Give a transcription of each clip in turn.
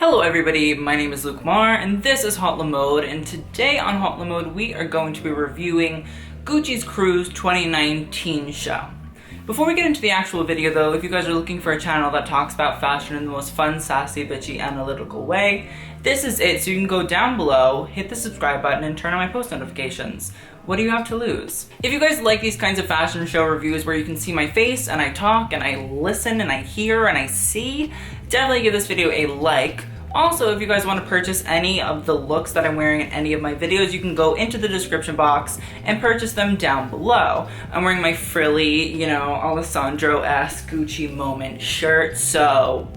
Hello everybody, my name is Luke Marr and this is Hot Mode, and today on Hot Mode we are going to be reviewing Gucci's Cruise 2019 show. Before we get into the actual video though, if you guys are looking for a channel that talks about fashion in the most fun, sassy, bitchy, analytical way, this is it. So you can go down below, hit the subscribe button, and turn on my post notifications. What do you have to lose? If you guys like these kinds of fashion show reviews where you can see my face and I talk and I listen and I hear and I see, definitely give this video a like. Also, if you guys want to purchase any of the looks that I'm wearing in any of my videos, you can go into the description box and purchase them down below. I'm wearing my frilly, Alessandro-esque Gucci moment shirt, so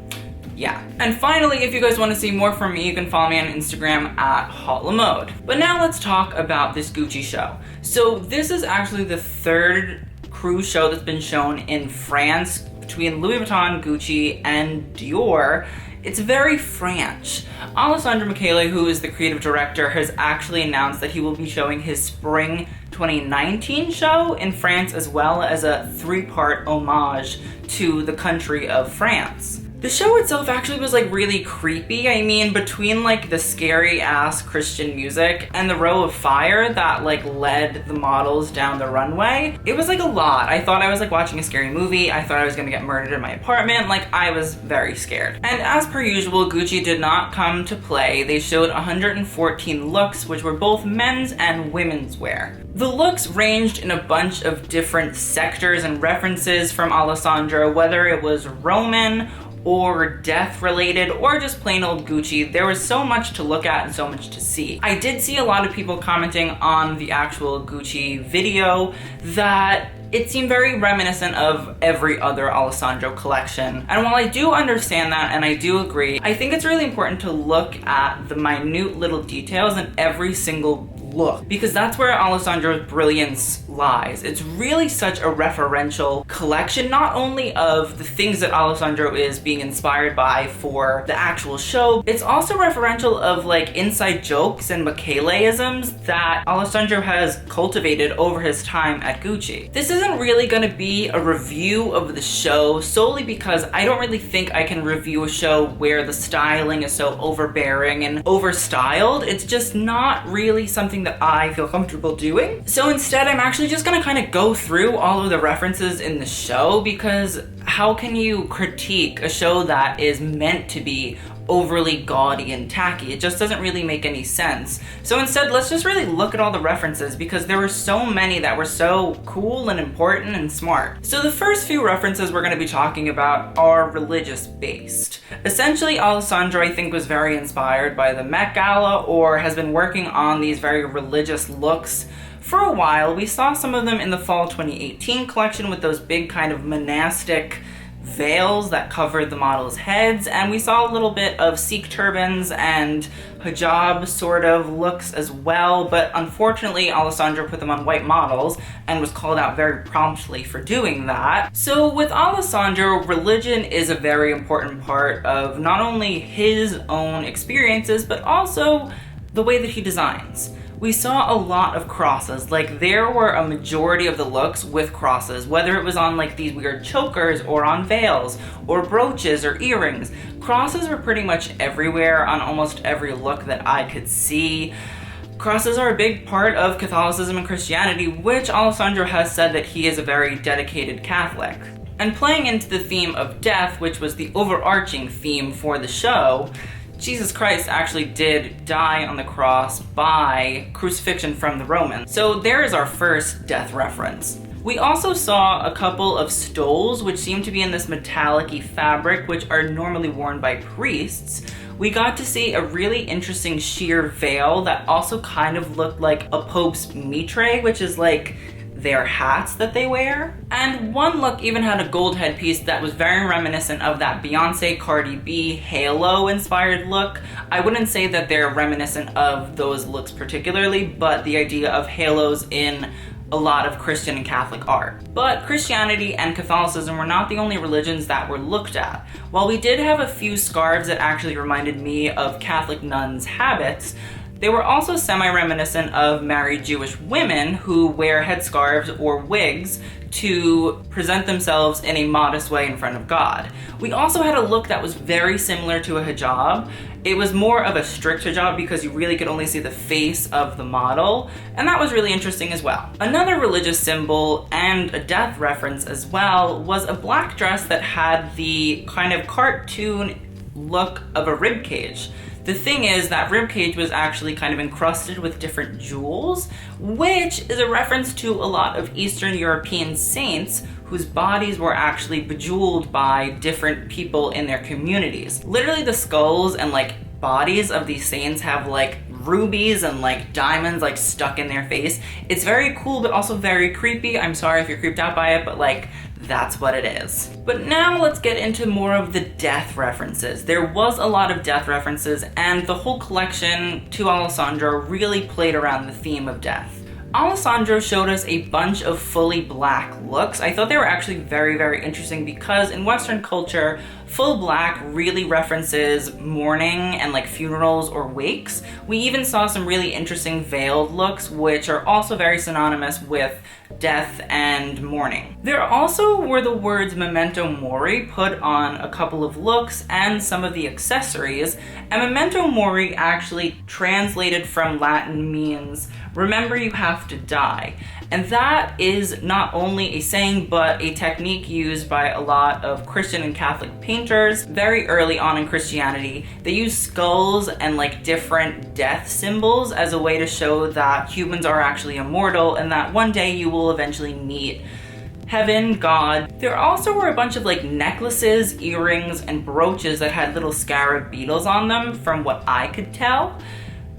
yeah. And finally, if you guys want to see more from me, you can follow me on Instagram at HotLamode. But now let's talk about this Gucci show. So this is actually the third cruise show that's been shown in France between Louis Vuitton, Gucci, and Dior. It's very French. Alessandro Michele, who is the creative director, has actually announced that he will be showing his spring 2019 show in France, as well as a 3-part homage to the country of France. The show itself actually was really creepy. I mean, between the scary ass Christian music and the row of fire that led the models down the runway, it was a lot. I thought I was watching a scary movie. I thought I was gonna get murdered in my apartment. I was very scared. And as per usual, Gucci did not come to play. They showed 114 looks, which were both men's and women's wear. The looks ranged in a bunch of different sectors and references from Alessandro, whether it was Roman or death related or just plain old Gucci. There was so much to look at and so much to see. I did see a lot of people commenting on the actual Gucci video that it seemed very reminiscent of every other Alessandro collection. And while I do understand that and I do agree, I think it's really important to look at the minute little details in every single look, because that's where Alessandro's brilliance lies. It's really such a referential collection, not only of the things that Alessandro is being inspired by for the actual show, it's also referential of inside jokes and Michele-isms that Alessandro has cultivated over his time at Gucci. This isn't really gonna be a review of the show solely because I don't really think I can review a show where the styling is so overbearing and overstyled. It's just not really something that I feel comfortable doing. So instead, I'm actually just gonna kind of go through all of the references in the show, because how can you critique a show that is meant to be overly gaudy and tacky? It just doesn't really make any sense. So instead, let's just really look at all the references, because there were so many that were so cool and important and smart. So the first few references we're going to be talking about are religious based. Essentially, Alessandro, I think, was very inspired by the Met Gala, or has been working on these very religious looks for a while. We saw some of them in the fall 2018 collection with those big kind of monastic veils that covered the models' heads, and we saw a little bit of Sikh turbans and hijab sort of looks as well, but unfortunately Alessandro put them on white models and was called out very promptly for doing that. So with Alessandro, religion is a very important part of not only his own experiences, but also the way that he designs. We saw a lot of crosses. There were a majority of the looks with crosses, whether it was on these weird chokers or on veils or brooches or earrings. Crosses were pretty much everywhere on almost every look that I could see. Crosses are a big part of Catholicism and Christianity, which Alessandro has said that he is a very dedicated Catholic. And playing into the theme of death, which was the overarching theme for the show, Jesus Christ actually did die on the cross by crucifixion from the Romans. So there is our first death reference. We also saw a couple of stoles, which seem to be in this metallic-y fabric, which are normally worn by priests. We got to see a really interesting sheer veil that also kind of looked like a Pope's mitre, which is their hats that they wear. And one look even had a gold headpiece that was very reminiscent of that Beyonce Cardi B halo inspired look. I wouldn't say that they're reminiscent of those looks particularly, but the idea of halos in a lot of Christian and Catholic art. But Christianity and Catholicism were not the only religions that were looked at. While we did have a few scarves that actually reminded me of Catholic nuns' habits, they were also semi-reminiscent of married Jewish women who wear headscarves or wigs to present themselves in a modest way in front of God. We also had a look that was very similar to a hijab. It was more of a strict hijab because you really could only see the face of the model, and that was really interesting as well. Another religious symbol and a death reference as well was a black dress that had the kind of cartoon look of a rib cage. The thing is that rib cage was actually kind of encrusted with different jewels, which is a reference to a lot of Eastern European saints whose bodies were actually bejeweled by different people in their communities. Literally the skulls and like bodies of these saints have like rubies and like diamonds like stuck in their face. It's very cool but also very creepy. I'm sorry if you're creeped out by it, but like that's what it is. But now let's get into more of the death references. There was a lot of death references, and the whole collection to Alessandro really played around the theme of death. Alessandro showed us a bunch of fully black looks. I thought they were actually very, very interesting because in Western culture, full black really references mourning and like funerals or wakes. We even saw some really interesting veiled looks, which are also very synonymous with death and mourning. There also were the words memento mori put on a couple of looks and some of the accessories, and memento mori actually translated from Latin means remember you have to die. And that is not only a saying, but a technique used by a lot of Christian and Catholic painters very early on in Christianity. They use skulls and like different death symbols as a way to show that humans are actually immortal and that one day you will eventually meet heaven, God. There also were a bunch of like necklaces, earrings, and brooches that had little scarab beetles on them from what I could tell.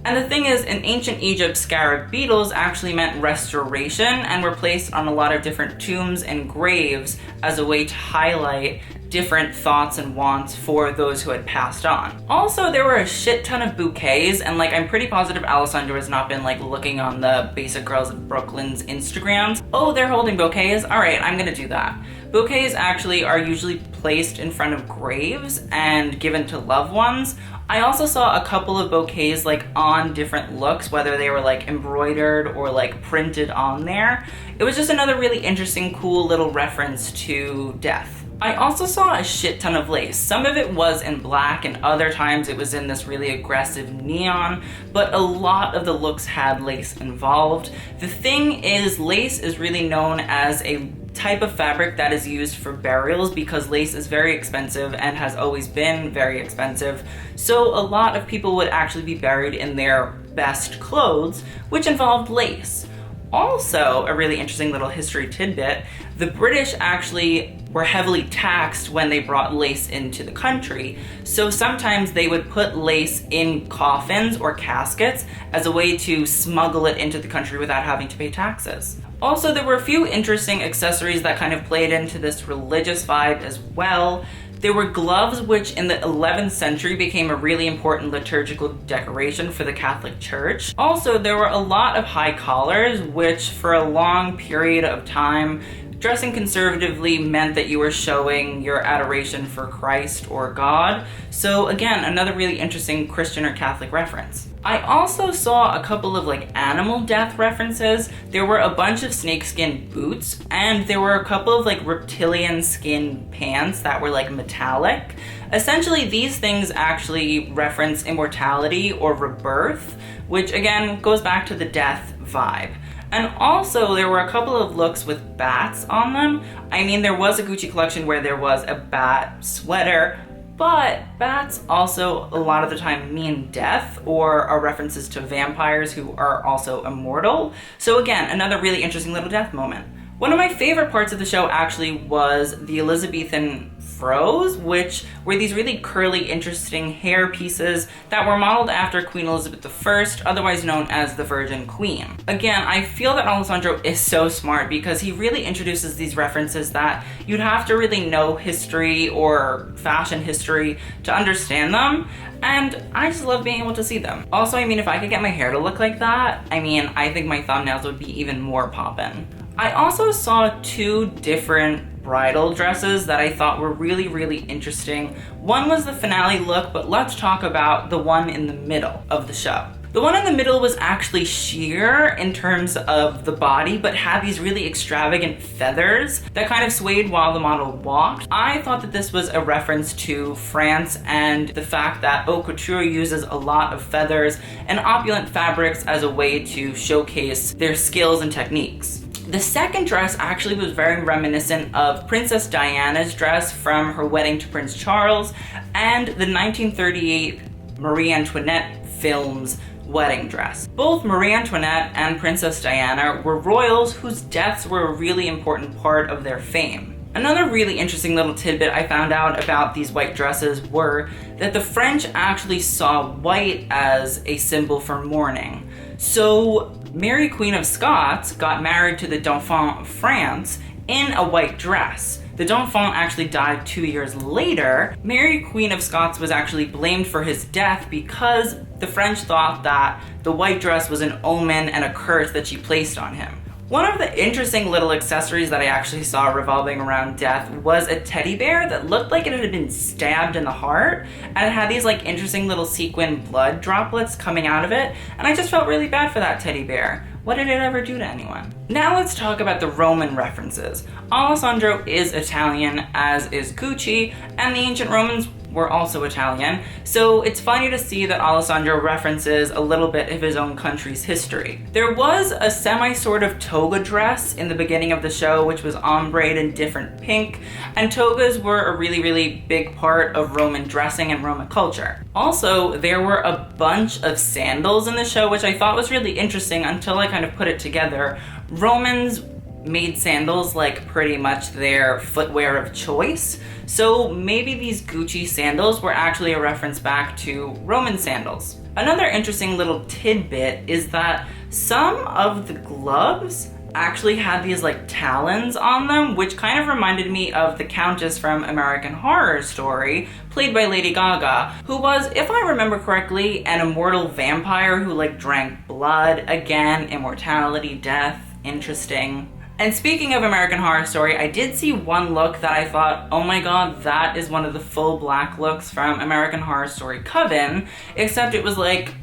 And the thing is, in ancient Egypt, scarab beetles actually meant restoration and were placed on a lot of different tombs and graves as a way to highlight different thoughts and wants for those who had passed on. Also, there were a shit ton of bouquets, and like I'm pretty positive Alessandro has not been like looking on the Basic Girls of Brooklyn's Instagrams. Oh, they're holding bouquets? All right, I'm gonna do that. Bouquets actually are usually placed in front of graves and given to loved ones. I also saw a couple of bouquets like on different looks, whether they were like embroidered or like printed on there. It was just another really interesting, cool little reference to death. I also saw a shit ton of lace. Some of it was in black and other times it was in this really aggressive neon, but a lot of the looks had lace involved. The thing is, lace is really known as a type of fabric that is used for burials because lace is very expensive and has always been very expensive. So a lot of people would actually be buried in their best clothes, which involved lace. Also, a really interesting little history tidbit, the British actually were heavily taxed when they brought lace into the country. So sometimes they would put lace in coffins or caskets as a way to smuggle it into the country without having to pay taxes. Also, there were a few interesting accessories that kind of played into this religious vibe as well. There were gloves, which in the 11th century became a really important liturgical decoration for the Catholic Church. Also, there were a lot of high collars, which for a long period of time, dressing conservatively meant that you were showing your adoration for Christ or God. So again, another really interesting Christian or Catholic reference. I also saw a couple of like animal death references. There were a bunch of snakeskin boots, and there were a couple of like reptilian skin pants that were like metallic. Essentially, these things actually reference immortality or rebirth, which again goes back to the death vibe. And also, there were a couple of looks with bats on them. I mean, there was a Gucci collection where there was a bat sweater, but bats also a lot of the time mean death or are references to vampires who are also immortal. So again, another really interesting little death moment. One of my favorite parts of the show actually was the Elizabethan fros, which were these really curly, interesting hair pieces that were modeled after Queen Elizabeth I, otherwise known as the Virgin Queen. Again, I feel that Alessandro is so smart because he really introduces these references that you'd have to really know history or fashion history to understand them, and I just love being able to see them. Also, I mean, if I could get my hair to look like that, I mean, I think my thumbnails would be even more poppin'. I also saw two different bridal dresses that I thought were really, really interesting. One was the finale look, but let's talk about the one in the middle of the show. The one in the middle was actually sheer in terms of the body, but had these really extravagant feathers that kind of swayed while the model walked. I thought that this was a reference to France and the fact that haute couture uses a lot of feathers and opulent fabrics as a way to showcase their skills and techniques. The second dress actually was very reminiscent of Princess Diana's dress from her wedding to Prince Charles and the 1938 Marie Antoinette film's wedding dress. Both Marie Antoinette and Princess Diana were royals whose deaths were a really important part of their fame. Another really interesting little tidbit I found out about these white dresses were that the French actually saw white as a symbol for mourning. So Mary Queen of Scots got married to the Dauphin of France in a white dress. The Dauphin actually died 2 years later. Mary Queen of Scots was actually blamed for his death because the French thought that the white dress was an omen and a curse that she placed on him. One of the interesting little accessories that I actually saw revolving around death was a teddy bear that looked like it had been stabbed in the heart, and it had these like interesting little sequin blood droplets coming out of it, and I just felt really bad for that teddy bear. What did it ever do to anyone? Now let's talk about the Roman references. Alessandro is Italian, as is Gucci, and the ancient Romans were also Italian, so it's funny to see that Alessandro references a little bit of his own country's history. There was a sort of toga dress in the beginning of the show, which was ombre in different pink, and togas were a really big part of Roman dressing and Roman culture. Also, there were a bunch of sandals in the show, which I thought was really interesting until I kind of put it together. Romans made sandals like pretty much their footwear of choice. So maybe these Gucci sandals were actually a reference back to Roman sandals. Another interesting little tidbit is that some of the gloves actually had these like talons on them, which kind of reminded me of the Countess from American Horror Story, played by Lady Gaga, who was, if I remember correctly, an immortal vampire who like drank blood. Again, immortality, death, interesting. And speaking of American Horror Story, I did see one look that I thought, oh my god, that is one of the full black looks from American Horror Story Coven, except it was like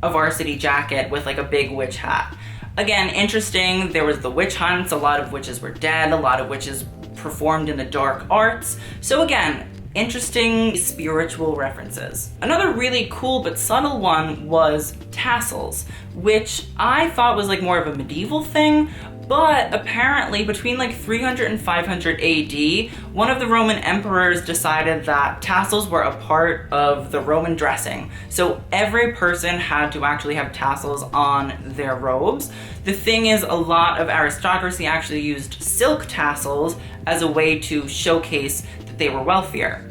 a varsity jacket with like a big witch hat. Again, interesting. There was the witch hunts, a lot of witches were dead, a lot of witches performed in the dark arts. So again, interesting spiritual references. Another really cool but subtle one was tassels, which I thought was like more of a medieval thing, but apparently between like 300 and 500 AD, one of the Roman emperors decided that tassels were a part of the Roman dressing. So every person had to actually have tassels on their robes. The thing is, a lot of aristocracy actually used silk tassels as a way to showcase that they were wealthier.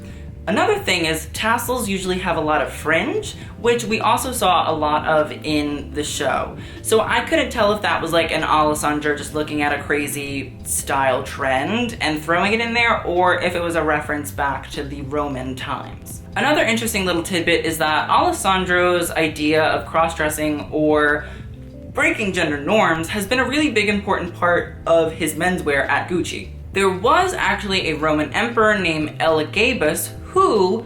Another thing is tassels usually have a lot of fringe, which we also saw a lot of in the show. So I couldn't tell if that was like an Alessandro just looking at a crazy style trend and throwing it in there, or if it was a reference back to the Roman times. Another interesting little tidbit is that Alessandro's idea of cross-dressing or breaking gender norms has been a really big important part of his menswear at Gucci. There was actually a Roman emperor named Elagabalus who,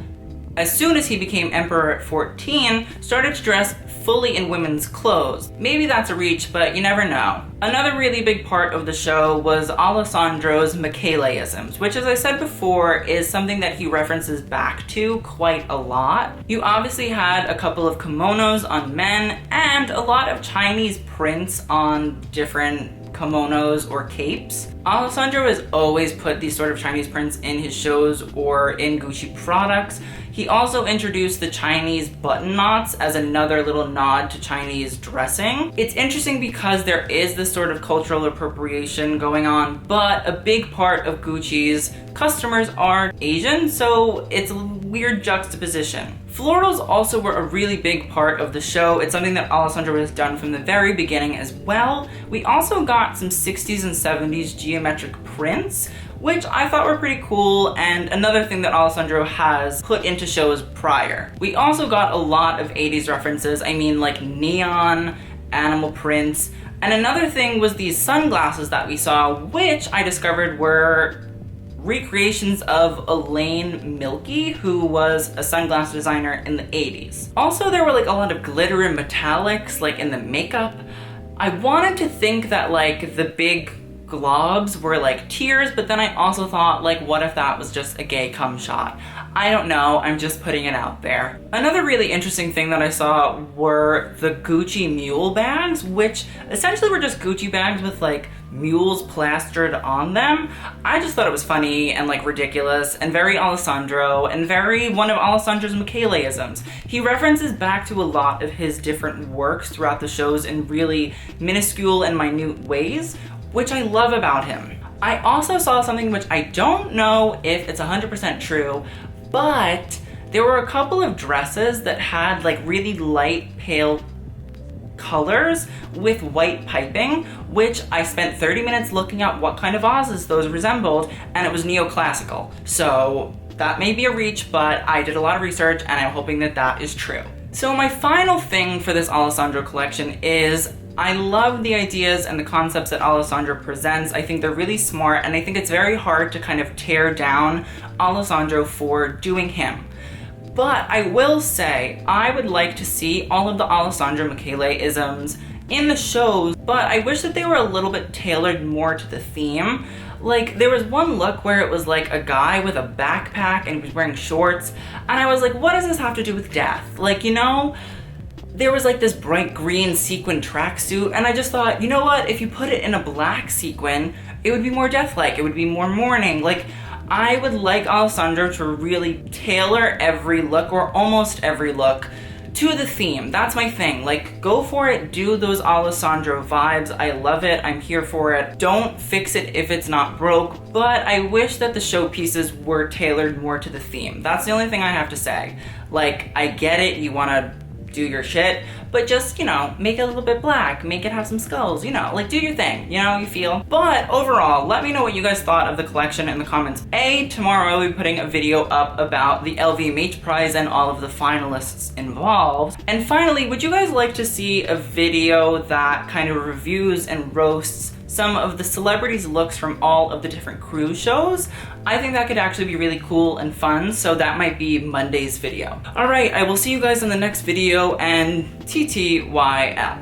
as soon as he became emperor at 14, started to dress fully in women's clothes. Maybe that's a reach, but you never know. Another really big part of the show was Alessandro's Micheleisms, which, as I said before, is something that he references back to quite a lot. You obviously had a couple of kimonos on men and a lot of Chinese prints on different kimonos or capes. Alessandro has always put these sort of Chinese prints in his shows or in Gucci products. He also introduced the Chinese button knots as another little nod to Chinese dressing. It's interesting because there is this sort of cultural appropriation going on, but a big part of Gucci's customers are Asian, so it's a weird juxtaposition. Florals also were a really big part of the show. It's something that Alessandro has done from the very beginning as well. We also got some 60s and 70s geometric prints, which I thought were pretty cool, and another thing that Alessandro has put into shows prior. We also got a lot of 80s references. I mean, like neon, animal prints, and another thing was these sunglasses that we saw, which I discovered were recreations of Elaine Milky, who was a sunglass designer in the 80s. Also, there were like a lot of glitter and metallics like in the makeup. I wanted to think that like the big globs were like tears, but then I also thought like, what if that was just a gay cum shot? I don't know, I'm just putting it out there. Another really interesting thing that I saw were the Gucci mule bags, which essentially were just Gucci bags with like mules plastered on them. I just thought it was funny and like ridiculous and very Alessandro and very one of Alessandro's Michele-isms. He references back to a lot of his different works throughout the shows in really minuscule and minute ways, which I love about him. I also saw something which I don't know if it's 100% true, but there were a couple of dresses that had like really light pale colors with white piping, which I spent 30 minutes looking at what kind of vases those resembled, and it was neoclassical. So that may be a reach, but I did a lot of research and I'm hoping that that is true. So my final thing for this Alessandro collection is I love the ideas and the concepts that Alessandro presents. I think they're really smart, and I think it's very hard to kind of tear down Alessandro for doing him. But I will say, I would like to see all of the Alessandro Michele-isms in the shows, but I wish that they were a little bit tailored more to the theme. Like, there was one look where it was like a guy with a backpack and he was wearing shorts, and I was like, what does this have to do with death? Like, you know, there was like this bright green sequin tracksuit, and I just thought, you know what, if you put it in a black sequin, it would be more death-like, it would be more mourning. Like, I would like Alessandro to really tailor every look, or almost every look, to the theme. That's my thing. Like, go for it, do those Alessandro vibes. I love it, I'm here for it. Don't fix it if it's not broke, but I wish that the showpieces were tailored more to the theme. That's the only thing I have to say. Like, I get it, you wanna do your shit, but just, you know, make it a little bit black, make it have some skulls, you know, like do your thing, you know, you feel. But overall, let me know what you guys thought of the collection in the comments. Tomorrow I'll be putting a video up about the LVMH prize and all of the finalists involved. And finally, would you guys like to see a video that kind of reviews and roasts some of the celebrities' looks from all of the different cruise shows? I think that could actually be really cool and fun, so that might be Monday's video. All right, I will see you guys in the next video, and TTYL.